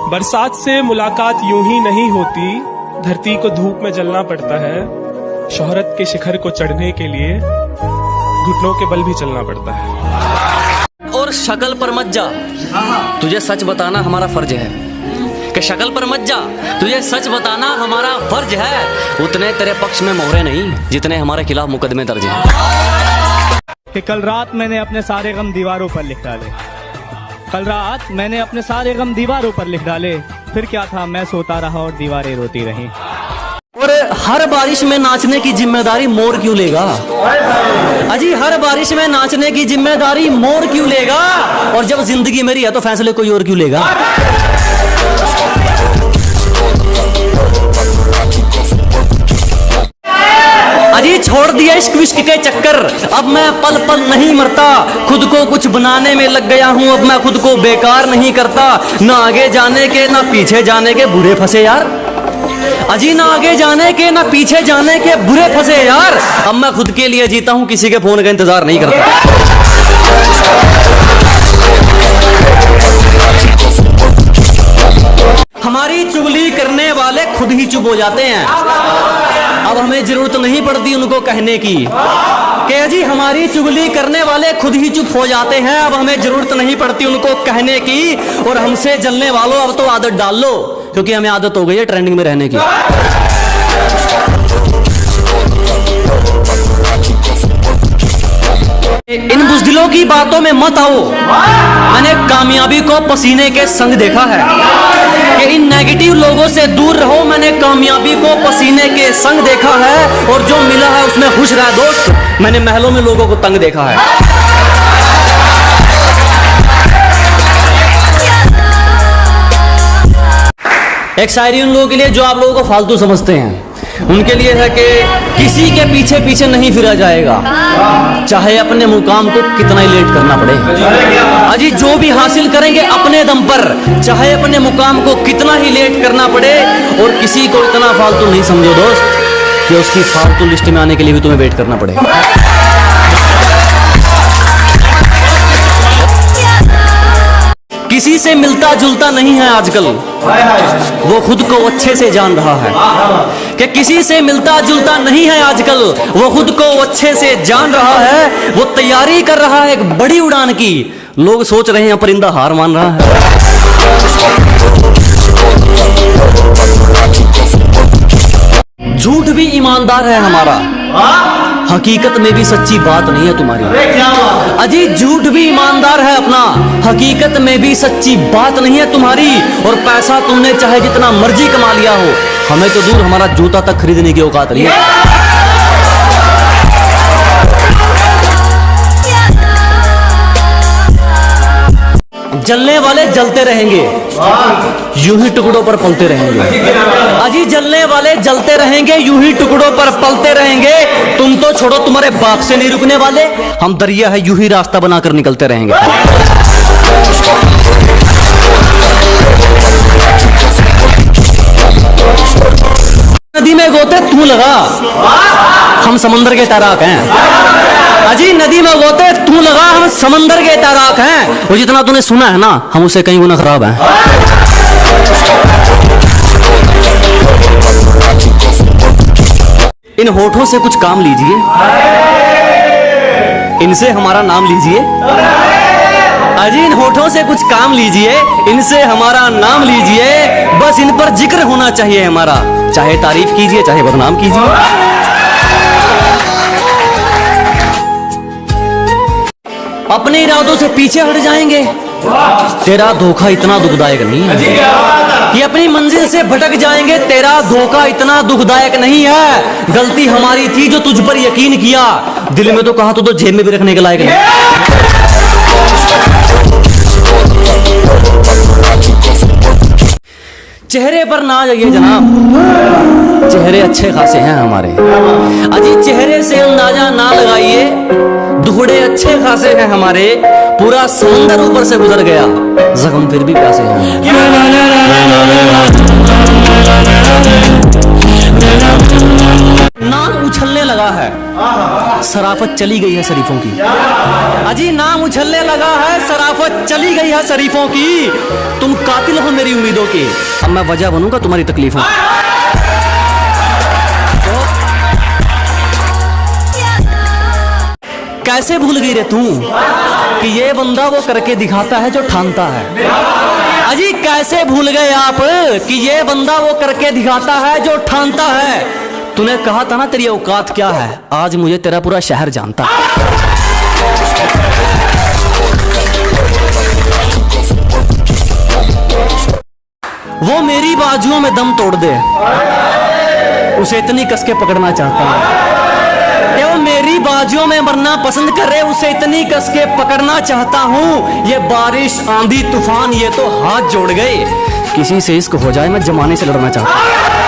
बरसात से मुलाकात यूं ही नहीं होती, धरती को धूप में जलना पड़ता है। शोहरत के शिखर को चढ़ने के लिए घुटनों के बल भी चलना पड़ता है। और शक्ल पर मत जा, तुझे सच बताना हमारा फर्ज है। कि शक्ल पर मत जा, तुझे सच बताना हमारा फर्ज है। उतने तेरे पक्ष में मोहरे नहीं जितने हमारे खिलाफ मुकदमे दर्ज हैं। कि कल रात मैंने अपने सारे गम दीवारों पर लिख डाले, कल रात मैंने अपने सारे गम दीवारों पर लिख डाले। फिर क्या था, मैं सोता रहा और दीवारें रोती रहीं। और हर बारिश में नाचने की जिम्मेदारी मोर क्यों लेगा? अजी हर बारिश में नाचने की जिम्मेदारी मोर क्यों लेगा? और जब जिंदगी मेरी है तो फैसले कोई और क्यों लेगा? अजी छोड़ दिया इश्क विश्क के चक्कर, अब मैं पल पल नहीं मरता। खुद को कुछ बनाने में लग गया हूँ, अब मैं खुद को बेकार नहीं करता। ना आगे जाने के ना पीछे जाने के बुरे फंसे यार। अजी ना आगे जाने के ना पीछे जाने के बुरे फंसे यार। अब मैं खुद के लिए जीता हूँ, किसी के फोन का इंतजार नहीं करता। हमारी चुगली करने वाले खुद ही चुप हो जाते हैं। अब हमें जरूरत नहीं पड़ती उनको कहने की कि जी हमारी चुगली करने वाले खुद ही चुप हो जाते हैं। अब हमें जरूरत नहीं पड़ती उनको कहने की। और हमसे जलने वालों अब तो आदत डाल लो, क्योंकि हमें आदत हो गई है ट्रेंडिंग में रहने की। इन बुज़दिलों की बातों में मत आओ। मैंने कामयाबी को पसीने के संग देखा है कि इन नेगेटिव लोगों से दूर रहो। मैंने कामयाबी को पसीने के संग देखा है, और जो मिला है उसमें खुश रहा दोस्त। मैंने महलों में लोगों को तंग देखा है। एक शायरी उन लोगों के लिए जो आप लोगों को फालतू समझते हैं, उनके लिए है कि किसी के पीछे पीछे नहीं फिरा जाएगा, चाहे अपने मुकाम को कितना ही लेट करना पड़े। अजी जो भी हासिल करेंगे अपने दम पर, चाहे अपने मुकाम को कितना ही लेट करना पड़े। और किसी को इतना फालतू नहीं समझो दोस्त कि उसकी फालतू लिस्ट में आने के लिए भी तुम्हें वेट करना पड़े। किसी से मिलता जुलता नहीं है आजकल, वो खुद को अच्छे से जान रहा है। कि किसी से मिलता जुलता नहीं है आजकल, वो खुद को अच्छे से जान रहा है। वो तैयारी कर रहा है एक बड़ी उड़ान की, लोग सोच रहे हैं परिंदा हार मान रहा है। झूठ भी ईमानदार है हमारा, हकीकत में भी सच्ची बात नहीं है तुम्हारी। अजी झूठ भी ईमानदार है अपना, हकीकत में भी सच्ची बात नहीं है तुम्हारी। और पैसा तुमने चाहे जितना मर्जी कमा लिया हो, हमें तो दूर हमारा जूता तक खरीदने की औकात नहीं है। जलने वाले जलते रहेंगे, यूं ही टुकड़ों पर पलते रहेंगे। अजी जलने वाले जलते रहेंगे, यूं ही टुकड़ों पर पलते रहेंगे। तुम तो छोड़ो, तुम्हारे बाप से नहीं रुकने वाले। हम दरिया है, यूं ही रास्ता बनाकर निकलते रहेंगे। नदी में गोते तू लगा, हम समंदर के तैराक हैं। अजी नदी में गोते तू लगा, हम समंदर के तैराक हैं। वो जितना तूने सुना है ना, हम उससे कई गुना खराब हैं। इन होठों से कुछ काम लीजिए, इनसे हमारा नाम लीजिए। अजी इन होठों से कुछ काम लीजिए, इनसे हमारा नाम लीजिए। बस इन पर जिक्र होना चाहिए हमारा, चाहे तारीफ कीजिए चाहे बदनाम कीजिए। अपने इरादों से पीछे हट जाएंगे, तेरा धोखा इतना दुखदायक नहीं है। कि अपनी मंजिल से भटक जाएंगे, तेरा धोखा इतना दुखदायक नहीं है। गलती हमारी थी जो तुझ पर यकीन किया, दिल में तो कहा तो जेब में भी रखने के लायक नहीं। चेहरे पर ना आ जाइए जनाब, चेहरे अच्छे खासे हैं हमारे। अजी चेहरे से अंदाजा ना लगाइए, दुखड़े अच्छे खासे हैं हमारे। पूरा समंदर ऊपर से गुजर गया, जख्म फिर भी प्यासे हैं। नाम उछलने लगा है, है, शराफत चली गई है शरीफों की। अजी नाम उछलने लगा है, शराफत चली गई है शरीफों की। तुम कातिल हो मेरी उम्मीदों के, अब मैं वजह बनूंगा तुम्हारी तकलीफों। कैसे भूल गई रे तू कि ये बंदा वो करके दिखाता है जो ठानता है। अजी कैसे भूल गए आप कि ये बंदा वो करके दिखाता है जो ठानता है। तूने कहा था ना तेरी औकात क्या है, आज मुझे तेरा पूरा शहर जानता है। वो मेरी बाजुओं में दम तोड़ दे, उसे इतनी कसके पकड़ना चाहता हूं। वो मेरी बाजुओं में मरना पसंद करे, उसे इतनी कसके पकड़ना चाहता हूं। ये बारिश आंधी तूफान ये तो हाथ जोड़ गए, किसी से इश्क हो जाए मैं जमाने से लड़ना चाहता हूं।